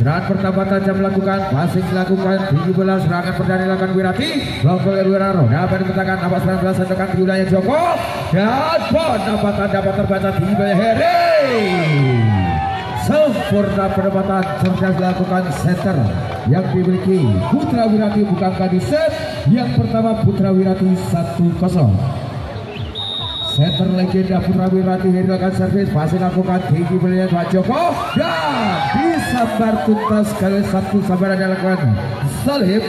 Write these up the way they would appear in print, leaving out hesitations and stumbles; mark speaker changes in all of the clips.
Speaker 1: Serangan pertama tajam melakukan, passing dilakukan, tinggi bola, serangan perdana dilakukan Wirati, Lokal Wiraro dapat dipetakan, dapat serangan belasan tekan di wilayah Joko, dan dapat terbaca di wilayah Heri. Sempurna penempatan cerdas dilakukan center yang dimiliki Putra Wirati, bukankah di set yang pertama Putra Wirati 1-0. Center legenda Putra Wirati dilakukan servis, masih lakukan tinggi beliau Pak Joko dan disambar tuntas kali satu sambar dilakukan Salib.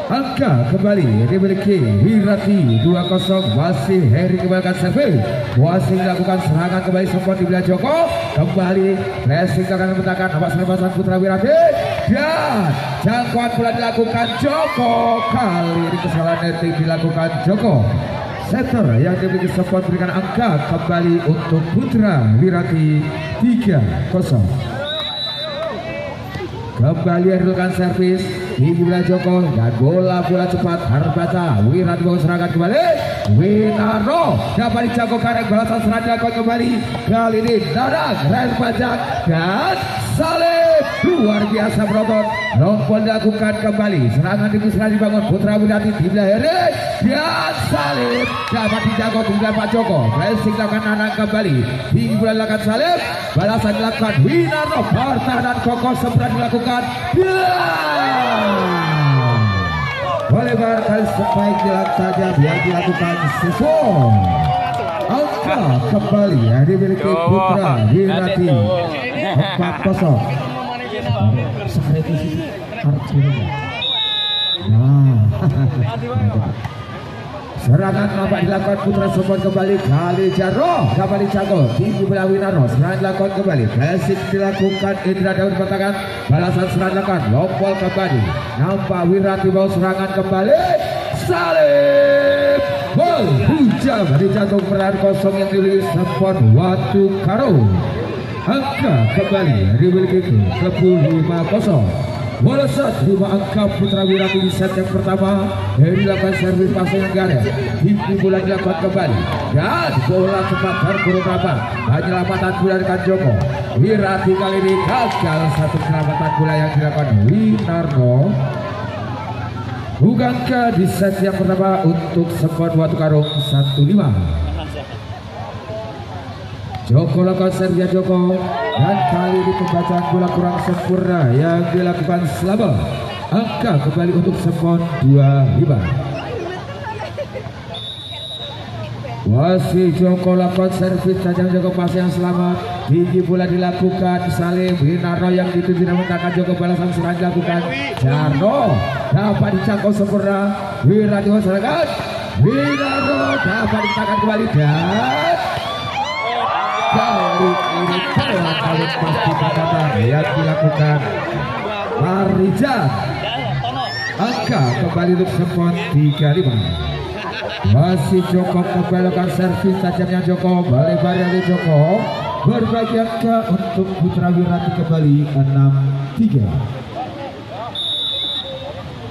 Speaker 1: Angka kembali dimiliki Wirati 2-0, masih Heri kembalikan servis, masih dilakukan serangan kembali sempat di wilayah Joko, kembali pressing akan membentangkan abas lepasan Putra Wirati dan jangkauan bola dilakukan Joko, kali ini kesalahan netting dilakukan Joko. Center yang dimiliki support berikan angka kembali untuk Putra Wirati 3-0. Kembali dilakukan servis di wilayah Joko dan bola cepat Harbata. Wirati bawa serangan kembali, Winaro dapat dijago karek balasan serangan dilakukan kembali, kali ini Dadang Ren Pajak dan Salib luar biasa berotot. Rompol dilakukan kembali, serangan dibangun Putra Wirati di wilayah Heri dan Salib dapat dijago di wilayah Pak Joko. Pressing dilakukan anak kembali, tinggi bola dilakukan Salib, balasan dilakukan Winaro, pertahanan kokoh sempat dilakukan boleh barangkali sebaik dilakukan saja biar dilakukan sesuai. Angka kembali yang dimiliki Putra Wirati 4-0. Serangan nampak dilakukan Putra support kembali, kali Jaro dapat dijago tinggi bola Winaro, serangan dilakukan kembali, basic dilakukan Indra Daud bertangan, balasan serangan dilakukan Lompol kembali, nampak Wirati bawa serangan kembali, Salib gol hujam dijantung peran kosong yang dirilis support Watu Karo. Angka kembali dimiliki klub 5-0. Bola saat 5 angka Putra Wirati di set yang pertama, dari dilakukan servis pasang negara, tinggi bola dilakukan kembali dan bola cepat terburu rapat, penyelamatan bola dengan Joko. Wirati kali ini gagal satu penyelamatan bola yang dilakukan Winarno. Bukankah di set yang pertama untuk Sport Watu Karung 1-5. Joko lakukan servis Joko dan kali ini pembacaan bola kurang sempurna yang dilakukan Slaba. Angka kembali untuk Sport 2-5. Masih Joko lakukan servis tajam Joko, pas yang selamat, tinggi bola dilakukan Salim Winarno yang dituju namun Joko, balasan serangan dilakukan Jarno dapat dicangkau sempurna, Wirati masyarakat Winarno dapat dicangkau kembali dan kali ini kali pasti kata yang dilakukan Marijat. Angka kembali untuk Sport 3-5. Masih Joko kembalikan servis tajamnya Joko, balik dari Joko, berbagi angka untuk Putra Wirati kembali 6-3.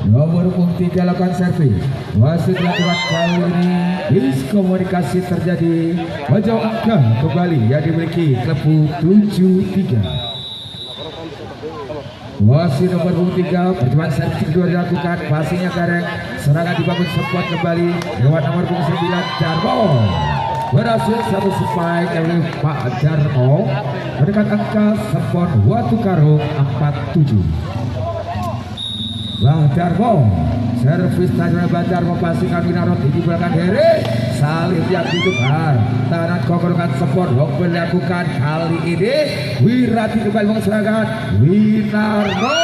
Speaker 1: Nomor 3 lakukan servis, masih dilakukan kali ini diskomunikasi terjadi, menjauh angka kembali yang dimiliki klub 7-3. Masih nomor 3, percobaan servis kedua dilakukan, passingnya Kareng, serangan dibangun Sport kembali lewat nomor 9 Jarmo, berhasil satu spike oleh Pak Jarmo, mendekat angka Sport Watu Karung 4-7. Bang Jarmo, servis tajam Bang Jarmo, passingkan Winaro tinggi belakang Heri, Salib yang ditukar, tangan kokokan Sport Lokal dilakukan kali ini, Wirati kembali mengeserangkan Winarno.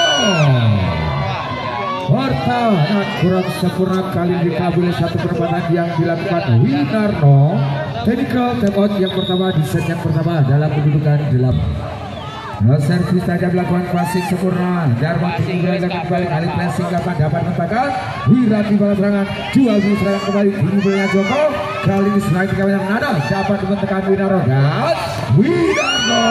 Speaker 1: Pertahanan kurang sempurna kali ini dikabuli satu perempatan yang dilakukan Winarno. Technical timeout yang pertama di set yang pertama dalam kedudukan 8. Servis tajam dilakukan passing sempurna, Jarmo tinggi kembali, kali pressing dapat menempatkan Wirati balas serangan, jual serangan kembali tinggi bola Joko, kali ini serangan kembali yang ada dapat dibentukkan Winarno dan Winarno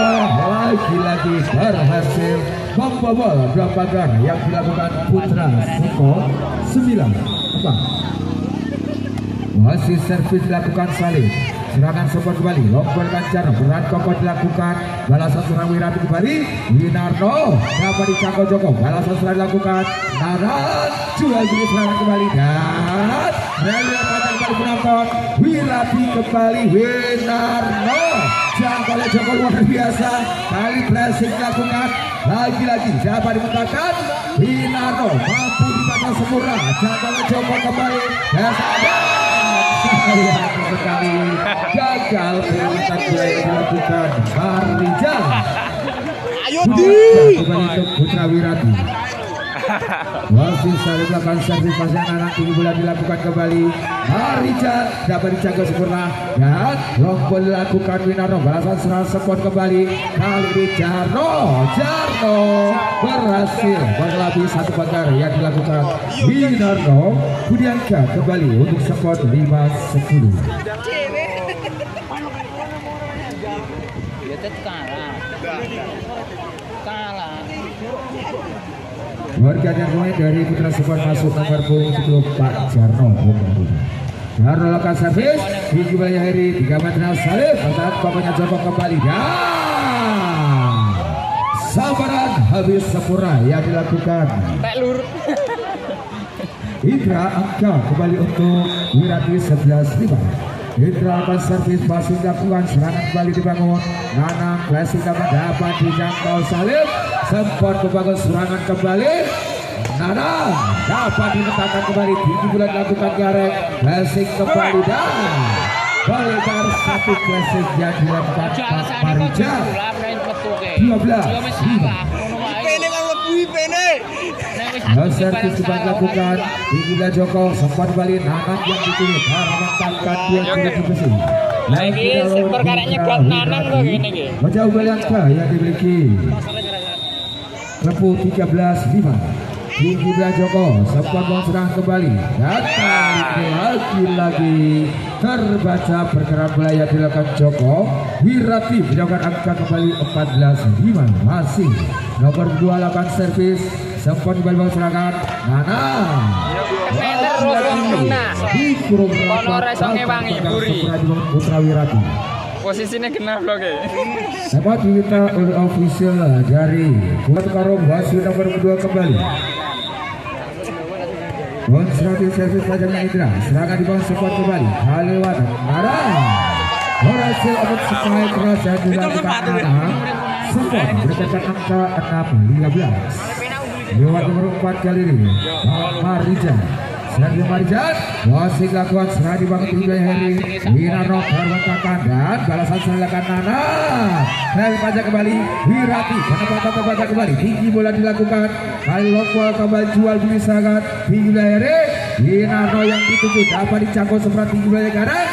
Speaker 1: lagi-lagi berhasil membobol dua pagar yang dilakukan Putra Sport 9-4. Masih servis dilakukan Salib, serangan support kembali. Lompol Kancar berat kokoh dilakukan. Balasan serang Wirati kembali. Winarno dapat dicangkau Joko. Balasan serang dilakukan. Naran jual beli serangan kembali dan Relia pada kembali penonton. Wirati kembali. Winarno jangkau Joko luar biasa. Kali pressing dilakukan. Lagi-lagi dapat dimenangkan. Winarno mampu dibaca sempurna. Jangkau Joko kembali. Sayang sekali gagal perebutan bola yang dilakukan Marija.
Speaker 2: Ayo di
Speaker 1: kembali untuk Putra Wirati. Wasit saling melakukan servis pasang anak tinggi bola dilakukan kembali. Marija dapat dijaga sempurna dan lompol dilakukan Winarno. Balasan serangan support kembali. Kali ini Jarno berhasil berlebih satu pagar yang dilakukan Winarno. Budianka kembali untuk support 5-10. Warga yang mulai dari Putra Support masuk nomor punggung 10 Pak Jarno. Jarno lakukan servis di Jumlahnya Heri 3 meter salib saat pokoknya Joko kembali dan sambaran habis sempurna yang dilakukan Indra. Angka kembali untuk Wirati 11-5. Indra akan servis masih dilakukan, serangan kembali dibangun. Nanang klasik dapat dijangkau salib. Sempat membangun serangan kembali. Nanang dapat diletakkan kembali. Tinggi bulan dilakukan Garek. Klasik kembali dan balikan satu klasik yang dilakukan Marija 12-5. Servis cepat dilakukan Tinggi bulan Joko. Sempat kembali Nanang yang ditulis mementangkan dia sudah bersih.
Speaker 2: lagi perkaranya buat Nanang kok gini.
Speaker 1: Menjauh Baliangka yang dimiliki Lempu 13-5. Tinggi bulan Joko sempat serang kembali dan lagi-lagi terbaca pergerakan bola yang dilakukan Joko. Wirati menjauhkan angka kembali 14-5. Masih nomor 2 lakukan servis sempat kembali serangan Nanang dikurung Putra Wirati.
Speaker 2: Posisinya genap loh kayak.
Speaker 1: Dapat diminta oleh official dari Putra Karung wasit nomor 2 kembali. Konservatif servis tajamnya Indra. Serangan dibangun support kembali. Halewat Nanang berhasil untuk supaya keras yang dilakukan Nanang. Support berdekatan angka 6-15. Lewat nomor 4 kali ini Marija. Sergio Marija wasit lakukan serangan dibangun tinggi Heri. Winarno berbentakan dan balasan serangan Nanang. Dari pajak kembali Wirati penempatan terbaca kembali. Tinggi bola dilakukan. Kali lompol kembali jual beli serangan tinggi Heri. Winarno yang dituju dapat dicangkau seberat tinggi bola Garek.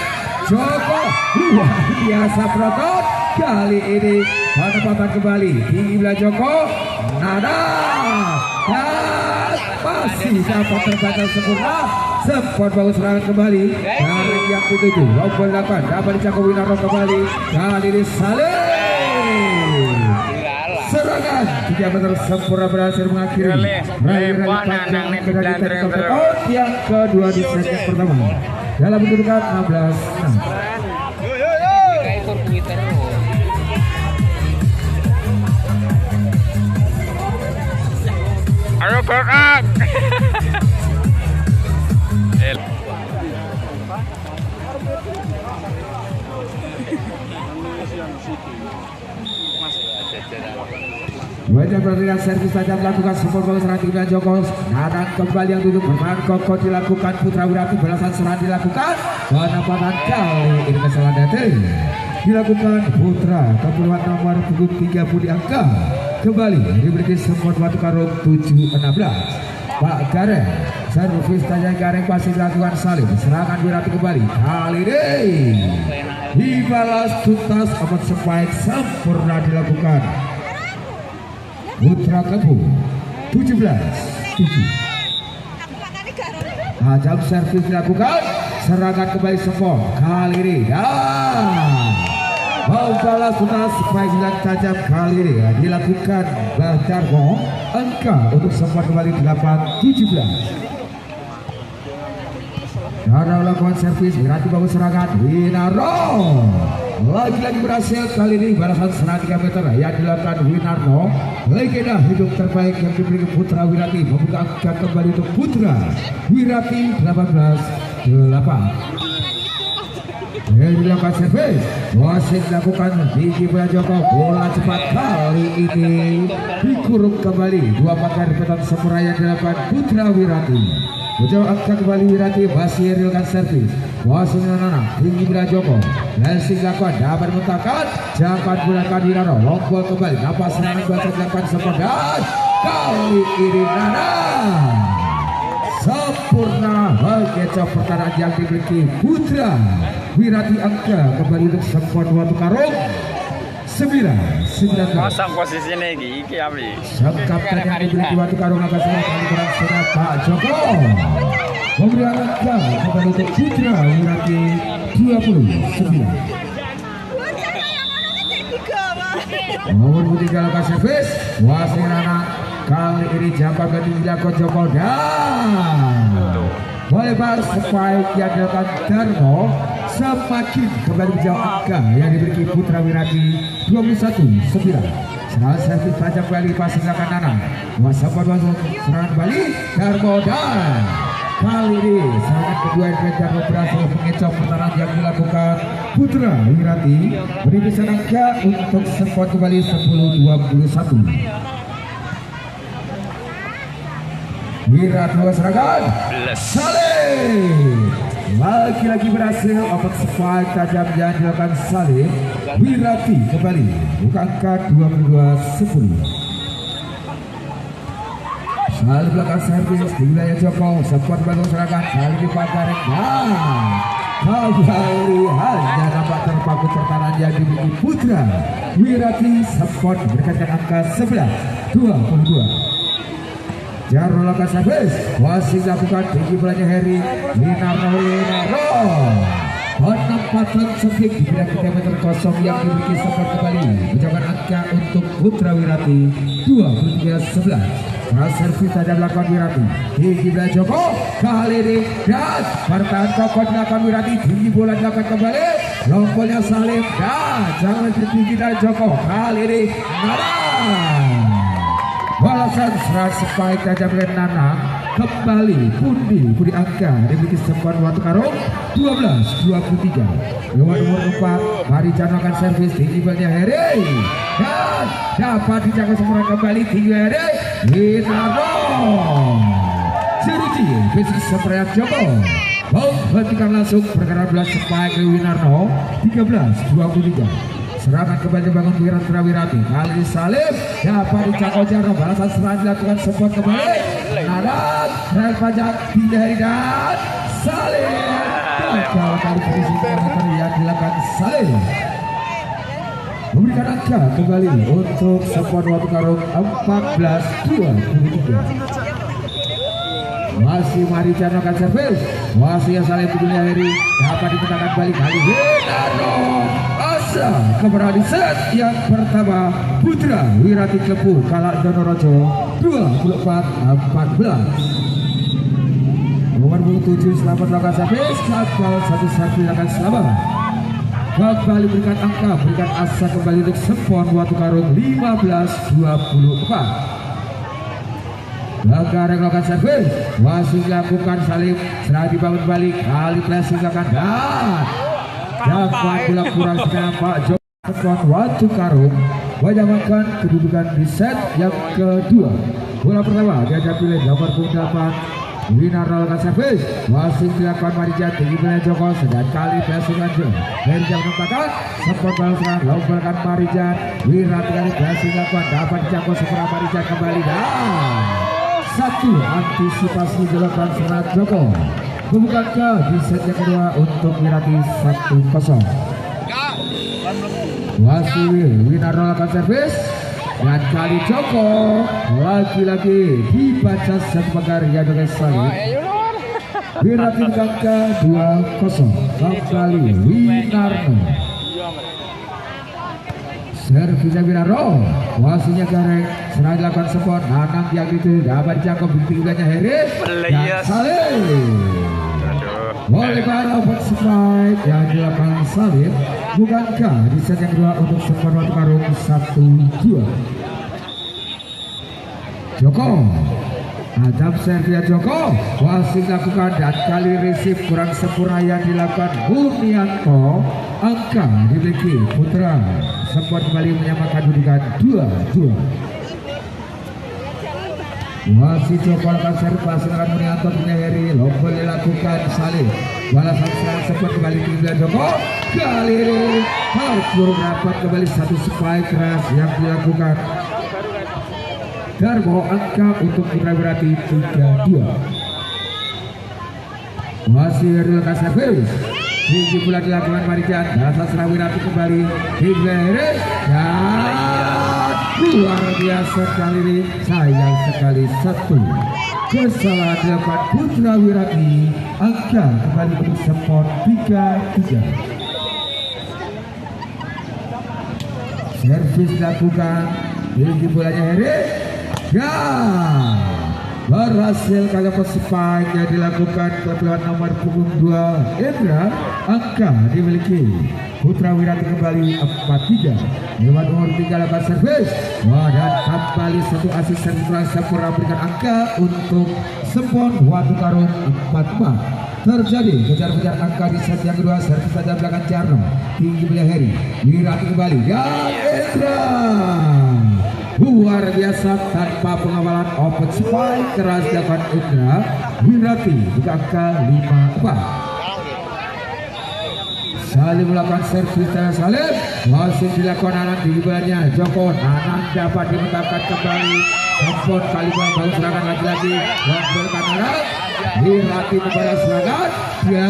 Speaker 1: Joko luar biasa protot. Kali ini penempatan kembali tinggi bola Joko. Nanang dan masih dapat terbaca sempurna. Sempat bagus serangan kembali dari yang dituju. Lompol dapat dicangkau Winarno kembali. Kali ini Saleh. Serangan 3 meter sempurna berhasil mengakhiri rally panjang yang kedua di set pertama dalam kedudukan 16-6.
Speaker 2: Ayo berang.
Speaker 1: Wajah pertandingan servis saja melakukan support bola serangan tinggi Joko. Nanang kembali yang duduk bermain kokoh dilakukan Putra Wirati. Balasan serangan dilakukan. Penempatan kali ini kesalahan datang dilakukan Putra. Keperluan nomor punggung 30 di angka kembali diberikan support Batu Karung 7-16. Pak Gareng servis tajam Gareng pasti dilakukan Salim. Serangan Wirati kembali kali ini dibalas tuntas amat sebaik sempurna dilakukan Putra Kebu 17-7. Tajam servis dilakukan. Serangan kembali support kali ini membalas tuntas sebaik hilang tajam kali ini dilakukan Badarmo. Angka untuk support kembali 8-17. Nara lakukan servis, Wirati bagus serangan, Winarno lagi-lagi berhasil. Kali ini balasan serangan 3 meter yang dilakukan Winarno. Legenda hidup terbaik yang diberikan Putra Wirati membuka angka kembali untuk Putra Wirati 18-8. Yang dilakukan servis, wasit dilakukan Diki Joko. Bola cepat kali ini dikurung kembali. 2 pakai repetan sempurna yang dilakukan Putra Wirati. Ujung angka kembali Wirati masih dilakukan servis. Wasit Nana Diki Joko. Racing dilakukan dapat mentahkan. Jangan gunakan Winarno. Lompol kembali. Dapat serangan buat dilakukan sempurna. Kali ini Nana sempurna mengecoh pertahanan yang dimiliki Putra Wirati. Angka kembali untuk sempat waktu karung 9-9.
Speaker 2: Kosong posisinya iki abli.
Speaker 1: Sang kapten yang dimiliki waktu karung akan sempat kurang setengah Pak Joko memberi angka kembali untuk Putra Wirati 29. Nomor 3 lakukan servis, wasit Nana. Kali ini jambak ganti dilakukan Joko dan melebar spike yang dilakukan Darmo. Semakin kembali jauh angka yang diberi Putra Wirati 21-9. Serangan servis tajam kembali pasang dilakukan Nana. Wasapan masuk serangan kembali Darmo dan kali ini serangan kedua yang Darmo berhasil mengecoh pertahanan yang dilakukan Putra Wirati. Berikan angka untuk skor kembali 10-21. Wirati serangan Salim lagi-lagi berhasil open spike tajam yang dilakukan Salim. Wirati kembali buka angka 22-10. Salim belakang servis di wilayah Joko. Sempat bangun serangan kali di Pagareng dan kembali hanya nampak terpaku pertahanan yang dimiliki Putra Wirati. Sempat berikan angka 11-22. Jarno lakukan servis, wasit lakukan tinggi belanja Heri. Winarno penempatan sempit di bidang kilometer kosong yang dimiliki sempat kembali. Ucapan angka untuk Putra Wirati 23-11. Servis tajam dilakukan Wirati. Tinggi belanja Joko kali ini dan pertahanan kokoh dilakukan Wirati. Tinggi bola dilakukan kembali. Lompolnya Salim dan jangan tertinggi dan Joko kali ini balasan serangan spike tajam Nana kembali Budi angka dimiliki sempat waktu karung 12-23. Nomor 4 Marijano akan servis tinggi belnya Heri dan dapat dijaga sempurna kembali tinggi Heri. Winarno Ciruci basic seperti Joko menghentikan langsung pergerakan belas spike Winarno 13-23. Serangan kembali bangun pikiran Putra Wirati. Kali ini Salim dapat dicakau Jarno. Balasan serangan dilakukan sempat kembali. Nadat rel pajak dihindari dan Salim. Gagal kali posisi kilometer yang dilakukan Salim. Memberikan angka kembali untuk sempat waktu karung 14-23. Masih Marijano akan servis. Masih yang Salim di Heri dapat dipetakan balik kali Winarno. Keberani set yang pertama Putra Wirati Klepu kalah Donorojo 24-14. Nomor 7 selamat lakukan servis. Gagal satu servis akan selamat. Kembali berikan angka, berikan asa kembali untuk Sempon waktu karung 15-24. Lagareng lakukan servis. Wasit lakukan Salim. Setelah dibangun balik kali pressing akan dan dapat bola kurang Pak Joko waktu karung menyamakan kedudukan di set yang kedua. Bola pertama diajak pilih nomor 8 Winarno lakukan servis. Wasit dilakukan Marijan tinggi belakang Joko sedang kali pressing lanjut dari jam menempatkan sempat balasan lombakan Marijan. Wirati kali pressing lakukan dapat dijangkau seberang Marijan kembali dan satu antisipasi dilakukan serangan Joko. Membuka di set yang kedua untuk Wirati 1-0. Wasit Winarno lakukan servis dan kali Joko lagi-lagi dibaca satu pagar yang dengan Salim. Wirati angka 2-0 kembali Winarno. Servisnya Winarno, wasitnya Gareng. Serangan dilakukan Sepon, Nanang yang itu dapat dijangkau bintik uganya Heri dan Salim. Volleyball open spike yang dilakukan Salim. Bukankah di set yang kedua untuk skor Watu Karung 1-2. Joko Adam Servia Joko wasit lakukan dan kali resip kurang sempurna yang dilakukan Burnianto. Angka dimiliki Putra sempat kembali menyamakan kedudukan 2-2. Wasit Joko akan servis pasangan Burnianto dengan Heri Lombol dilakukan Salim. Balasan serang sempat kembali di Bila Joko. Kali ini harus burung dapat kembali satu spike keras yang dilakukan Darmo. Angka untuk Putra Wirati 3-2. Masih dilakukan servis tinggi pula dilakukan Marijan. Balasan serang Wirati kembali di Bila dan luar biasa kali ini sayang sekali satu kesalahan dilakukan Putra Wirati. Angka kembali untuk support 3-3. Servis dilakukan tinggi bolanya Heri ya berhasil kali spike yang dilakukan kebetulan nomor punggung 2 Indra. Angka dimiliki Putra Wirati kembali 4-3. Lewat nomor 3 lakukan servis dan kembali satu asis servis sempurna berikan angka untuk Sempon Watu Karung 4-4. Terjadi kejar-kejar angka di set yang kedua. Servis saja belakang Jarno tinggi belia Heri Wirati kembali dan Indra luar biasa tanpa pengawalan open spike keras dapat Indra. Wirati buka angka 5-4. Salim melakukan servis dan Salim masih dilakukan anak di belanya Joko. Anak dapat dimenangkan kembali. Sempon kali baru serangan lagi-lagi memberikan anak Wirati kepada serangan ya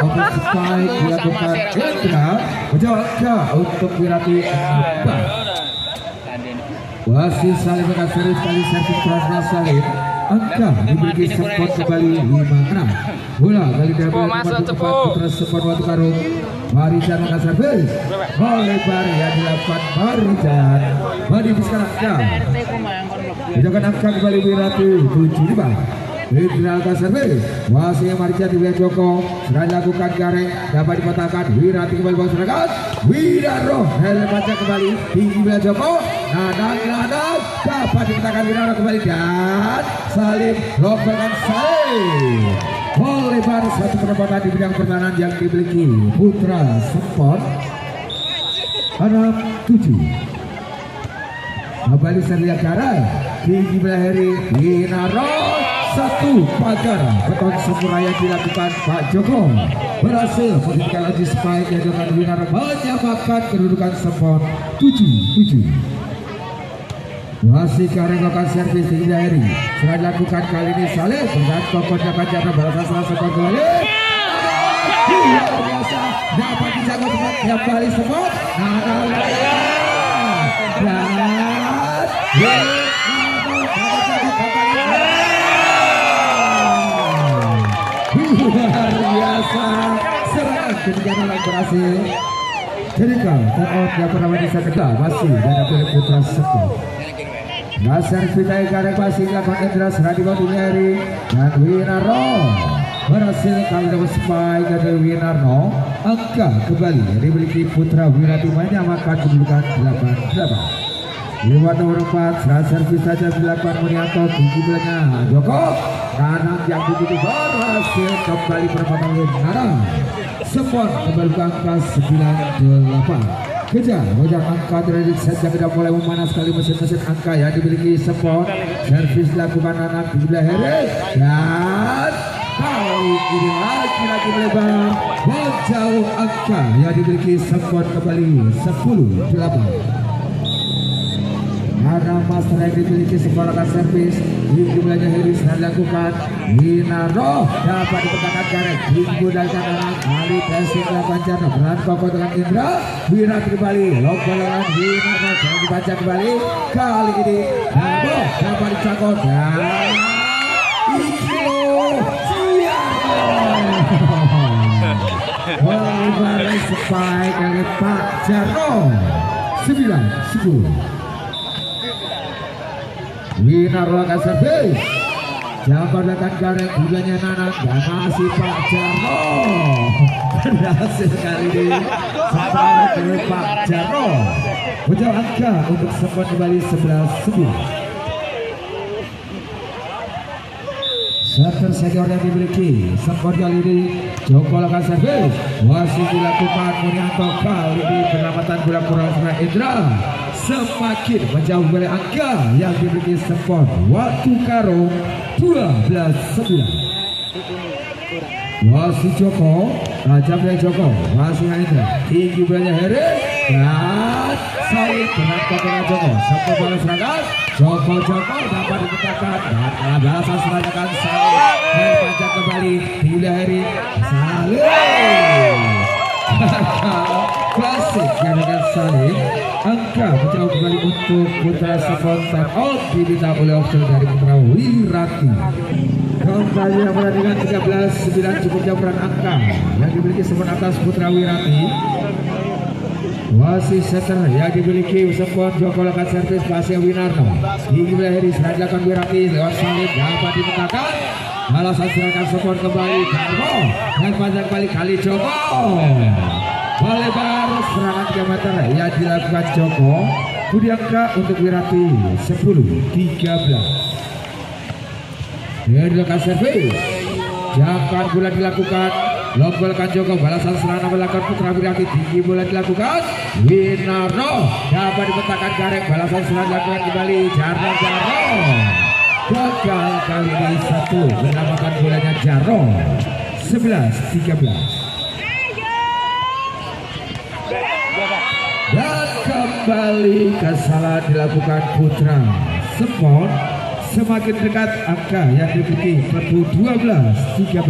Speaker 1: open spike dilakukan Indra menjawabnya untuk Wirati 4. Wasit Salim akan servis kali servis keras Salim. Angka diberi Sempon kembali 5-6. Bola kali diambil Putra Sempon Watu Karung. Marijan akan servis oleh Bari yang dilakukan Marijan. Bari sekarang dilakukan angka kembali Wirati 7-5. Indra akan servis masih Marijan di wilayah Joko. Sudah dilakukan Gareng dapat dikotakan Wirati kembali bawah serangan Widaro Hele baca kembali tinggi wilayah Joko. Nadang dapat dikotakan Widaro kembali dan Salim lombakan Salim. Oleh baru satu penempatan di bidang pertahanan yang dimiliki Putra Sempon 6-7. Kembali Serlia Karai tinggi wilayah Heri Winaro satu pagar beton sempurna yang dilakukan Pak Joko berhasil memberikan lagi spike yang dengan Winaro menyamakan kedudukan Sempon 7-7. Masih Kareng melakukan servis tinggi Heri sudah dilakukan kali ini Salim dan kokon dapat jatuh balasan salah Sempon kembali luar biasa dapat dijaga kembali Sempon luar biasa serangan ketiga malam berhasil. Jadikan turn out yang pertama di set kedua masih dan pilih Putra Sempon. Dasar Vitai Karek masih dilakukan Indra serah dibawa di Heri dan Winarno berhasil kali dapat spike dari Winarno. Angka kembali dimiliki Putra Wirati menyamakan kedudukan 8-8. Lewat nomor 4 serah servis saja dilakukan Murianto tinggi belakang Joko. Nanang yang begitu berhasil kembali perempatan Winarno. Sempon kembali ke angka 9-8. Kejar angka dari set yang sudah mulai memanas sekali mesin-mesin angka yang dimiliki Sempon. Servis dilakukan anak di sebelah Heri dan kali ini lagi melebar menjauh angka yang dimiliki Sempon kembali 10-8. Ada master yang dimiliki Sempon akan servis di jumlahnya Heri sudah dilakukan Winarno dapat ditekankan Gareng Hinggu dari kanan kali testing lakukan Jarno berat kokoh dengan Indra. Wirati kembali lomba Winarno jangan dibaca kembali kali ini Nabo dapat dicakot dan Ikilo Wah spike oleh Pak Jarno 9-10. Winar lakukan servis. Jabatan gareng gulanya Nana dan masih Pak Jarno. Berhasil kali ini separuh dari Pak Jarno. Ujung angka untuk skor kembali 11-9. Setter senior yang dimiliki skor kali ini Joko lakukan servis. Wasit dilakukan Murianto kali ini penyelamatan bola kurang sebelah Indra semakin menjauh dari angka yang dimiliki skor waktu karo 12-9. Wasit Joko, tajam dari Joko, masih Indra tinggi bolanya Heri dan Said berangkat dengan Joko. Sempat bola serangan Joko dapat dipecahkan dan kalah balasan serangan Said. Heri panjang kembali tinggi Heri Said. Klasik yang dengan Said. Angka menjauh kembali untuk putra spontan out diminta oleh opsi dari putra Wirati. Kembali yang pertandingan 13-9 cukup jauhan angka yang dimiliki semen atas putra Wirati. Wasit setter yang dimiliki support Joko lakukan servis pasnya Winarno. Tinggi Heri serangan dilakukan Wirati lewat Salim dapat dipecahkan. Balasan serangan support kembali Darmo dan panjang kali Joko. Melebar serangan 3 meter yang dilakukan Joko. Budi angka untuk Wirati 10-13. Dilakukan servis. Jangkauan bola dilakukan. Lombolkan Joko. Balasan serangan melakukan putra Wirati. Tinggi bola dilakukan. Winarno dapat dipetakan garek. Balasan serangan dilakukan kembali. Jarno. Gagal kali ini 1 menyelamatkan bolanya Jarno. 11-13. Dan kembali kesalahan dilakukan putra Sport. Semakin dekat angka yang dimiliki 12-13.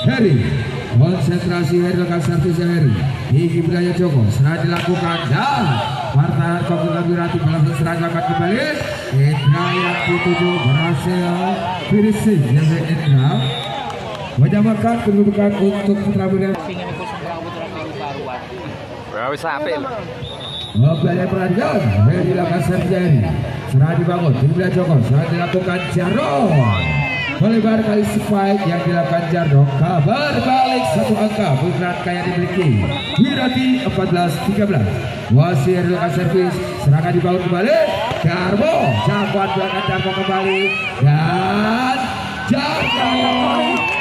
Speaker 1: Heri konsentrasi Heri lakukan servis Heri. Tinggi budaya Joko serangan dilakukan dan pertahanan Kokulan Wirati balasan serangan akan kembali. Indra yang dituju berhasil finishing yang Indra menyamakan kedudukan untuk putra Wirati. Belanja perhatian Heri dilakukan servis. Serangan dibangun tim belah Joko. Serangan dilakukan Jarno. Melebar kali spike yang dilakukan Jarno. Kabar balik 1 angka putra yang dimiliki Wirati 14-13. Wasit dilakukan servis. Serangan dibangun kembali Jarno. Jangkauan belakang Jarno kembali dan Jarno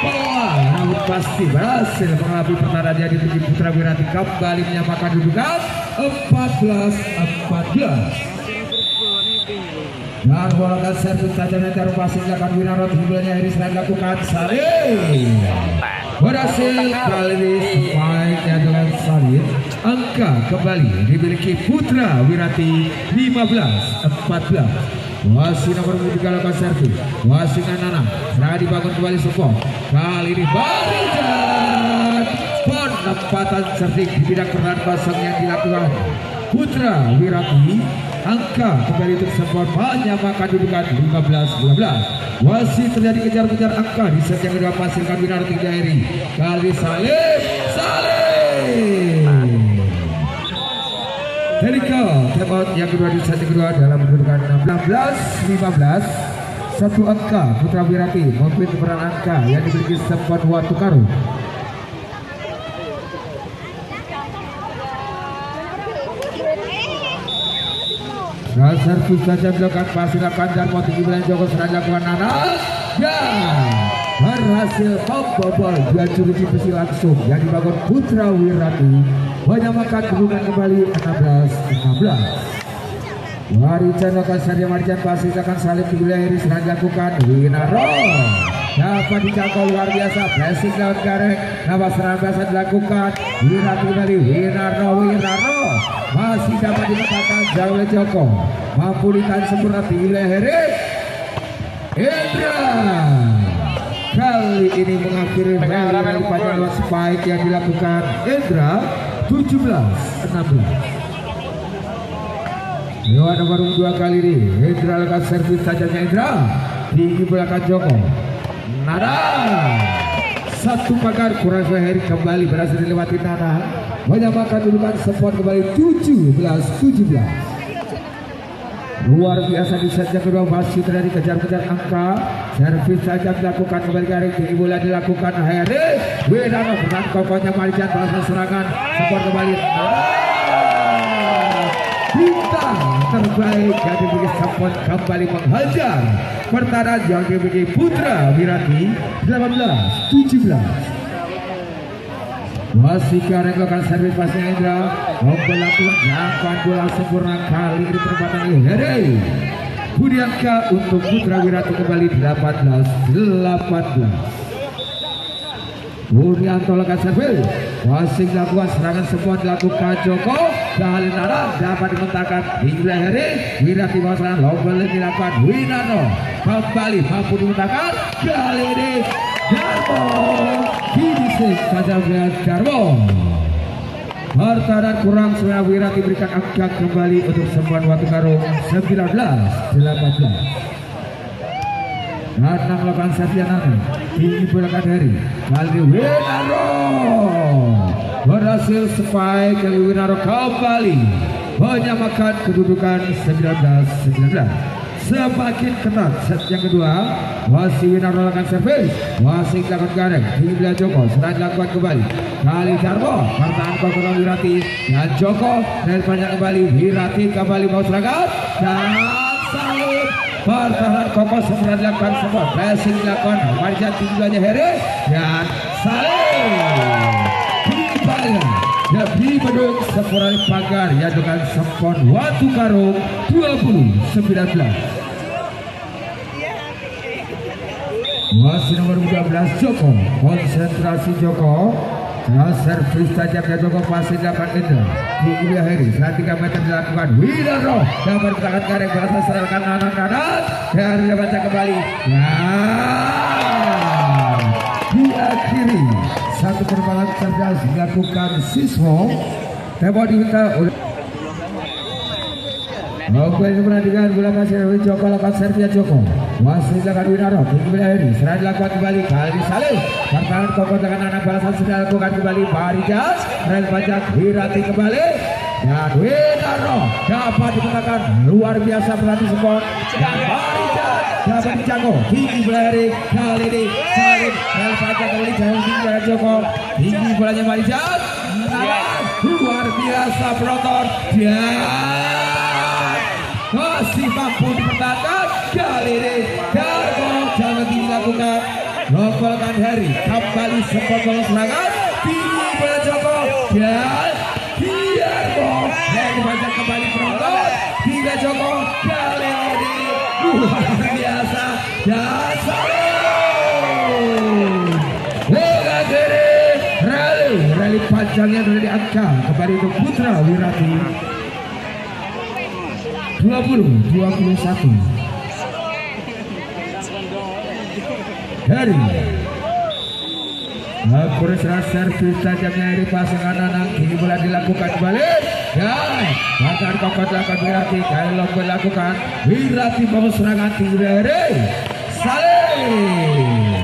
Speaker 1: bola namun pasti berhasil mengelabui pertahanan yang dimiliki putra Wirati. Kembali menyamakan kedudukan 14-14. Dan bola dan servis tajamnya taruh pasing dilakukan Winarno. Tinggalnya Heri serangan dilakukan Salim. Berhasil kali ini spike-nya dengan Salim. Angka kembali dimiliki putra Wirati 15-14. Wasit nomor 3 lakukan servis. Wasit Nana serangan dibangun kembali support. Kali ini barisan penempatan servis di bidang peran pasang yang dilakukan putra Wirati. Angka kembali untuk support menyamakan kedudukan 15-15. Wasit terjadi kejar-kejar angka di set yang kedua menghasilkan Winarno tinggi Heri. Kali Salim. Terika timeout yang kedua di set kedua dalam kedudukan 16-15. 1 angka putra Wirati memimpin peran angka yang dimiliki support Watu Karo. Servis saja dilakukan pasilakan dan mau tinggi wilayah Joko serangan dilakukan Nana dan berhasil membobol 2 jurus besi langsung yang dibangun putra Wirati menyamakan kedudukan kembali 16-16. Warican lakukan Sadia Marican pasilakan Salim tinggi wilayah Heri serangan dilakukan Winarno dapat dijangkau luar biasa pressing lawan garek. Nama serangan biasa dilakukan Wirati kembali Winarno masih dapat dipecahkan jauh oleh Joko. Mampu ditahan sempurna tinggi wilayah Heri. Indra kali ini mengakhiri dari panjang lewat spike yang dilakukan Indra 17-16. Lewat nomor 2 kali ini Indra lakukan servis tajamnya Indra tinggi belakang Joko. Nada 1 pagar kurang Heri kembali berhasil dilewati Nana menyamakan kedudukan support kembali 17-17. luar biasa di set yang kedua masih terjadi kejar-kejar angka. Servis saja dilakukan kembali garing tinggi bola dilakukan Heri Winarno dengan kokohnya Marijan balas serangan support kembali bintang terbaik yang diberi support kembali menghajar pertahanan yang diberi Putra Wirati 18-17. Masih karengkan servis pasnya Indra membelakukan jangkauan bola sempurna kali ini perempatan ini Heri Budianka untuk Putra Wirati kembali 18-18. Budianto lakukan servis masih dilakukan serangan semua dilakukan Joko kali Nara dapat dimentahkan hingga Heri Wirati bawa serangan lomba dilakukan Winarno kembali mampu dimentahkan kali ini Darmo Kidisik saja melihat Darmo. Pertahanan kurang sebenarnya Wirati berikan angka kembali untuk Sembuhan Watu Karung 19-18. Datang melakukan Satyanana tinggi belakang Heri kali Winarno berhasil spike kali Winarno kembali menyamakan kedudukan 19-19. Semakin ketat set yang kedua masih Winarno lakukan servis masih dilakukan gareng tinggi belah Joko serang dilakukan kembali kali Darmo pertahanan kokoh Wirati dan Joko dari panjang kembali Wirati kembali mau serangan dan salib pertahanan kokoh segera dilakukan semua pressing dilakukan Marijan tinggi belahnya Heri dan salib di bedung Sepurani pagar ya dengan Sempon Watu Karung 20-19. Masih nomor 12 Joko konsentrasi Joko servis tajamnya Joko masih dapat Indra tinggi Heri setelah 3 meter dilakukan Winarno dapat tangan kareng berasa serahkan anak-anak Heri dapat kembali diakhiri satu permainan cerdas dilakukan Siswo tembok diminta oleh ini perhatikan bola masih Joko lakukan servisnya Joko masih dilakukan Winarno tinggi belah Heri serang dilakukan kembali kali salib pertahanan kokoh dengan anak balasan sudah dilakukan kembali Marijan rel pajak Wirati kembali dan Winarno dapat dimenangkan luar biasa pelatih support dan Marijan dapat dijangkau tinggi belah Heri kali ini salib rel pajak kembali jauh tinggi belah Joko tinggi bolanya Marijan luar biasa penonton masih mampu dipertahankan kali ini Darmo jangan dilakukan lokolkan Heri kembali sempat bola serangan tinggi bola Joko dan Darmo yang dibaca kembali penonton hingga Joko kali ini luar biasa dan salib dengan diri rally panjangnya dari angka kembali untuk Putra Wirati 20-21. Heri Kurusra servis tajamnya Heri pasangan anak ini bola dilakukan kembali dan bahkan kokoh dilakukan Wirati kalau dilakukan Wirati bawa serangan tinggi Heri salib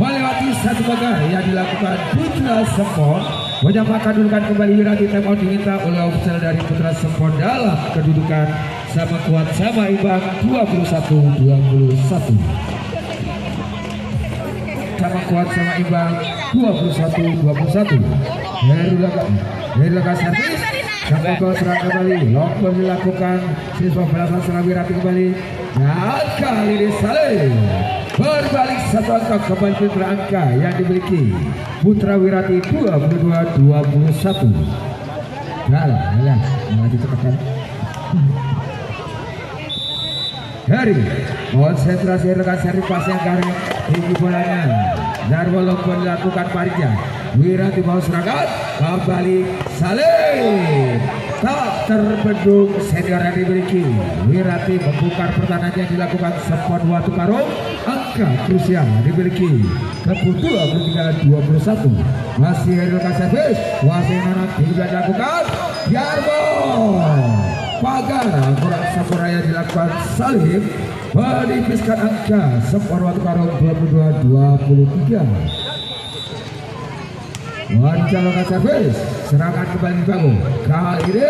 Speaker 1: melewati satu pagar yang dilakukan Putra Sempon menyamakan kedudukan kembali Wirati tembok diminta oleh ofisial dari Putra Sempon dalam kedudukan sama kuat sama imbang 21-21 sama kuat sama imbang 21-21. Heri lakukan servis sampai ke serang kembali lompor dilakukan siswa belasan serang Wirati kembali dan kali ini salib berbalik satu angka kembali Putra angka yang dimiliki Putra Wirati 22-21. Nah, ditekan. Heri konsentrasi rekan seri pas yang garing tinggi bolanya Darmo lompor dilakukan Marijan Wirati mau serangan kembali salib tak terbendung senior yang dimiliki Wirati membuka pertahanannya dilakukan Sempon Watu Karung angka krusial dimiliki Keput 23-21 masih Heri lekas servis masih nanti juga dilakukan Darmo pagar kurang Sakuraya dilakukan salib menipiskan angka Sempon Watu Karung 22-23. Wanita lakukan servis serangan kembali dibangun kali ini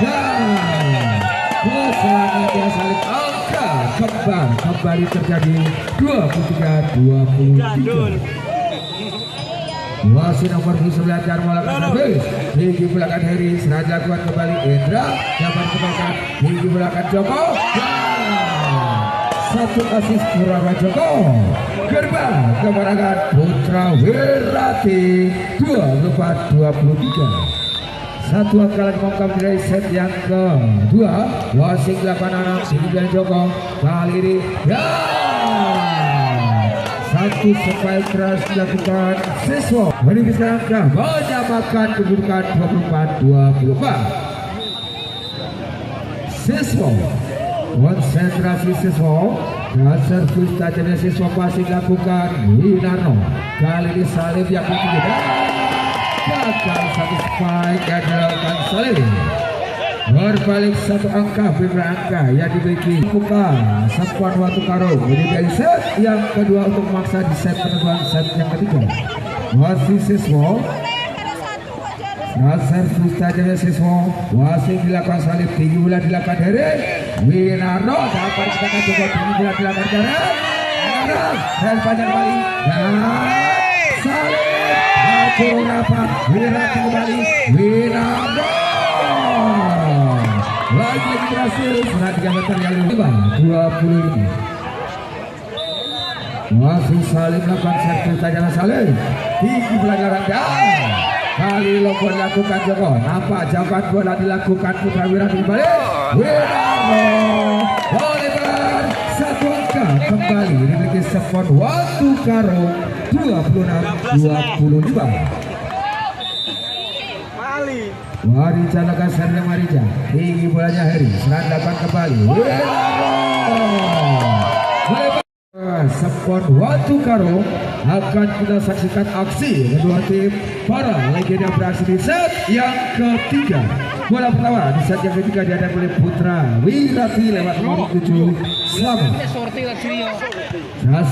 Speaker 1: dan Selanjutnya salib angka kembali terjadi 23-23. Wasit nomor 9 Jarmo lakukan habis tinggi belakang Heri serang dilakukan kembali Indra dapat kembalikan tinggi belakang Joko. Satu asis Puraba Joko gerbang kemenangan Putra Wirati 24-23. Satu angka lagi mengungkap dari set yang kedua. Wasit 8 tinggi Joko kali ini satu spike keras dilakukan siswa menipis angka menyamakan kedudukan 24-24. Siswa konsentrasi siswa dan servis tajamnya siswa masih dilakukan Winarno. Kali ini salib yang tinggi gagal satu spike yang dilakukan salib. Berbalik satu angka angka yang dimiliki buka Sapuan Watu Karung. Ini dari set yang kedua untuk memaksa di set penentuan set yang ketiga. Masih siswa servis tajamnya siswa masih dilakukan salib tinggi bulan dilakukan Heri Winarno dapat dikatakan juga tinggi bulan dilakukan Heri dan panjang kembali dan salib turun rapat Wirati kembali Winarno lagi berhasil setelah 3 meter yang 25. Masih salib melakukan servis tajamnya salib tinggi pelanggaran dan kali lompat dilakukan Joko. Nampak jabat bola dilakukan Putra Wirati kembali Winarno Oliver satu angka kembali dimiliki Sepon Watu Karung 26-25. Marija lakukan sernya Marija tinggi bolanya Heri serang dapat kembali Sepon Watu Karung akan kita saksikan aksi kedua tim para legenda beraksi di set yang ketiga. Bola pertama di set yang ketiga dihadapi oleh Putra Wirati lewat nomor 7 Selamat.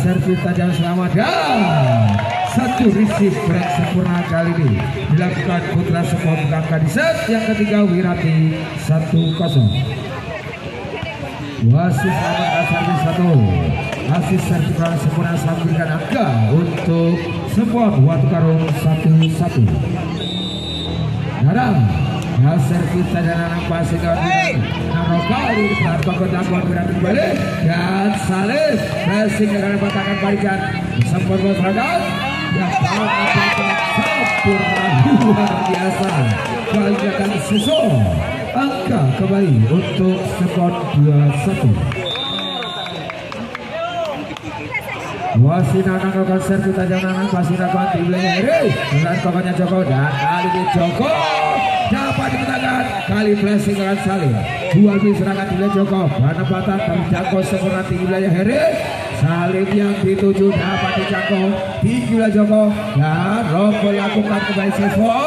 Speaker 1: Servis tajam Selamat dan satu receive break sempurna kali ini dilakukan Putra Sepon angka di set yang ketiga Wirati 1-0. Wasit Selamat servis 1. Asis sertifikat sempurna sampaikan angka untuk Sepon Watu Karung 1-1. Narang servis dan pasir Naro kali tanpa berlakuan berarti kembali dan salib pressing akan patahkan balikan Sepon Watu yang sempurna luar biasa kali akan siswa angka kembali untuk Sepon 2-1. Wasit Nanang akan servis tajam Nanang masih dapat di wilayah Heri dengan kokonya Joko dan kali ini Joko dapat dimenangkan kali flashing akan salib dua kali serangan di wilayah Joko penempatan terjangkau sempurna di wilayah Heri salib yang dituju dapat dijangkau di wilayah Joko dan Rombol lakukan kembali siswa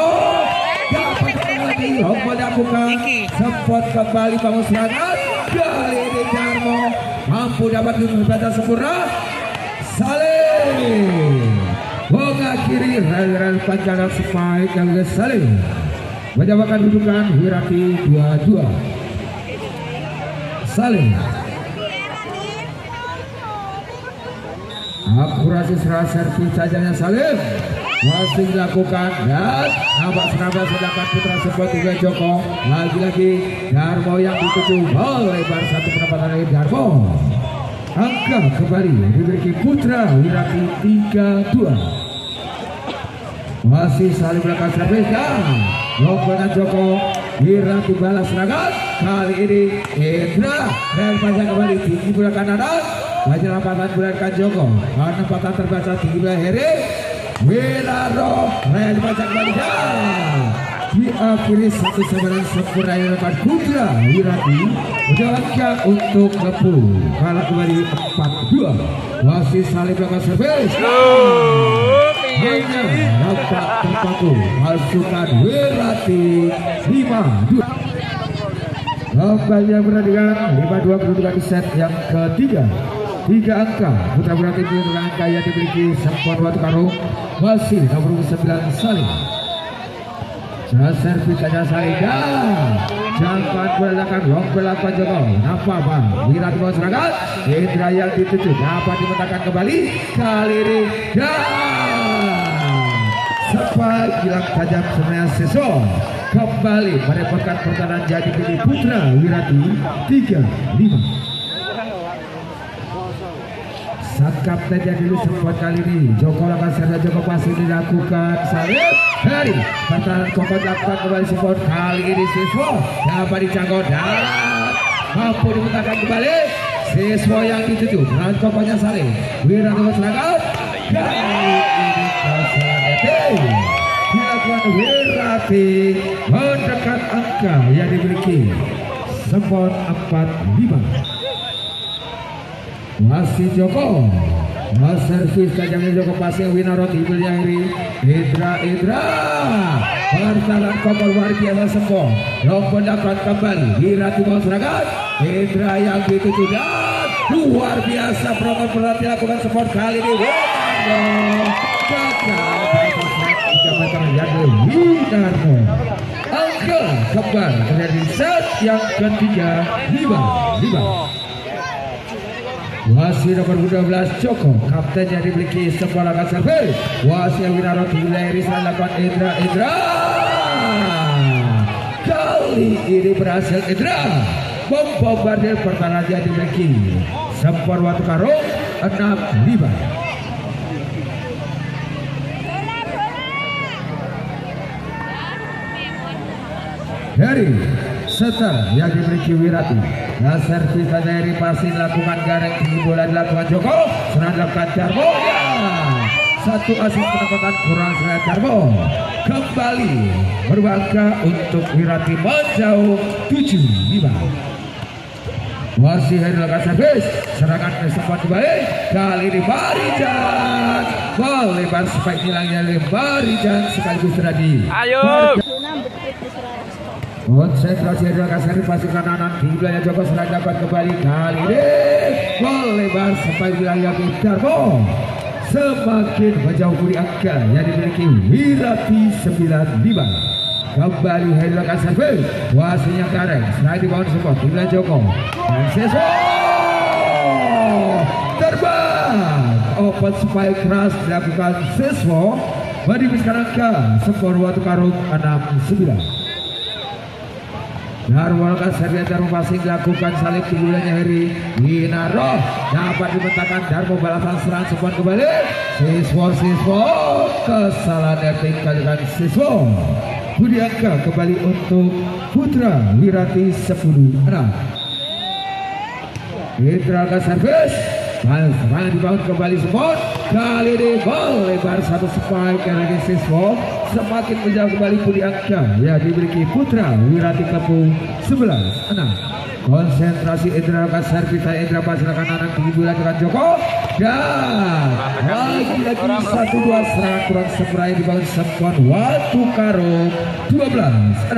Speaker 1: dapat kembali Rombol lakukan sempat kembali bangun serangan kali ini Jarmo mampu dapat dimenangkan sempurna salib mengakhiri rel panjang spike yang salib menyamakan kedudukan Wirati 2-2. Salib akurasi serang servis tajamnya salib masih dilakukan dan nampak serabas sedangkan Putra Sepon juga Joko lagi-lagi Darmo yang dituju lebar satu penempatan dari Darmo. Angka kembali dimiliki Putra Wirati 3-2. Masih saling belakang servis dan lompat Joko Wirati balas serangan kali ini Indra dan panjang kembali tinggi bola kanan banyak lampatan bulan Joko penempatan terbaca tinggi bola Heri Winarno dan panjang kembali dan diakhiri satu sebenarnya sempurna yang dapat Putra Wirati menjalankan untuk Lepu kalah kembali 4-2. Masih saling belakang servis hanya dapat terpaku pasukan Wirati 5-2. Kembali yang pertandingan 5-2 kedudukan di set yang ketiga. 3 angka Putra Wirati dengan angka yang dimiliki Sepon Watu Karung masih nomor 9 Salib. servis saja Salida. Jangan belakang long belakang Joko. Apa bang? Wirat bos serangan. Indra yang dituju dapat dimenangkan kembali. Kali ini sampai hilang tajam sebenarnya Seso. Kembali merepotkan pertahanan jadi pilih Putra Wirati 3-5. Saat kaptennya dulu sempat kali ini Joko lakukan serta Joko pasti dilakukan salib dari pertahanan Kokon lakukan kembali support kali ini Siswo dapat dicangkut darat mampu dimenangkan kembali Siswo yang dituju dengan Kokonnya salib Wirati berserangan kali ini kesalahan dilakukan Wirati mendekat angka yang dimiliki support 4-5. Masih Joko, servis tajamnya Joko pasnya Winaro tibelnya ini Indra pertahanan Kokol luar biasa semua yang mendapat kembali Wirati mau serangan Indra yang dituju dan luar biasa program berarti lakukan support kali ini Winarno angka kembali terjadi set yang ketiga 5-5. Wasit nomor 12 Joko, kaptennya dimiliki sebuah lakukan servis. Wasit Winaro Tileri lakukan Indra. Kali ini berhasil Indra membombardir pertahanannya dimiliki sebuah waktu karung 6-5. Dari setel yang dimiliki Wirati. Nah servis dari pasti dilakukan Gareng tinggi bola dilakukan Joko. Serang dilakukan Jarbo. Satu asis penempatan kurang serang Jarbo. Kembali berbangga untuk Wirati menjauh 7-5. Masih dilakukan servis. Serangan sempat kembali. Kali ini Barijan. Melebar spike hilangnya dari Barijan sekaligus terjadi.
Speaker 2: Ayo.
Speaker 1: Konsentrasi adalah kasar pasukan anak di wilayah Joko serang dapat kembali kali ini melebar sampai wilayah Darmo semakin menjauh dari angka yang dimiliki Wirati 9-5. Kembali adalah kasar wasitnya Gareng serang di bawah support di wilayah Joko dan Seso terbang open spike keras dilakukan Seso menipiskan angka skor waktu karung 6-9. Darwalkan servis Darmo masih dilakukan salib di bulannya Heri Winaro dapat dibentangkan Darmo balasan serang sempat kembali Siswo kesalahan tinggal dengan Siswo Budi angka kembali untuk Putra Wirati 10-6. Indra servis serangan dibangun kembali support kali ini melebar satu spike dari Siswo semakin menjauh kembali Budi angka yang dimiliki Putra Wirati Kepu 11-6. Konsentrasi Indra servis Indra pasirkan anak tinggi bulan dengan Joko dan lagi-lagi 1-2 serangan kurang seberai dibangun sempat waktu karung 12-6.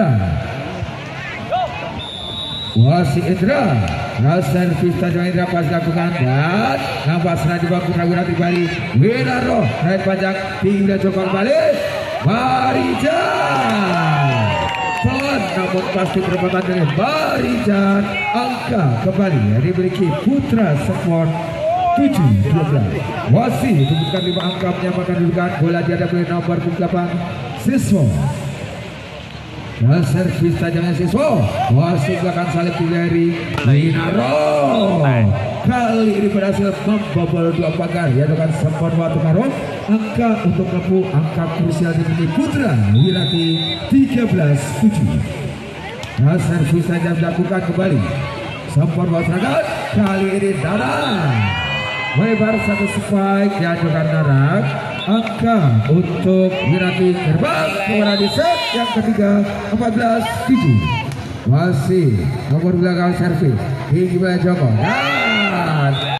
Speaker 1: Wasit Indra servis tajam Indra pas lakukan dan nampak serang di bawah Putra Wirati kembali Winaro naik panjang tinggal Joko kembali Barijan pelan namun pasti perempatan dari Barijan angka kembali yang dimiliki Putra Sport 7-12. Wasit menunjukkan 5 angka menyamakan dudukan bola dihadapi nomor 8 Siswo. Dan servis tajamnya Siswo wasit belakang salib dari Winaro kali ini berhasil membobol 2 pagar ya dengan sempat waktu karung angka untuk Kepu angka krusial dimiliki Putra Wirati 13-7. Dan servis tajam dilakukan kembali sempat waktu serangan kali ini Darak melebar satu spike ya dengan Darak angka untuk Wirati terbang kepada di set yang ketiga 14-7. Masih nomor belakang servis tinggi Joko.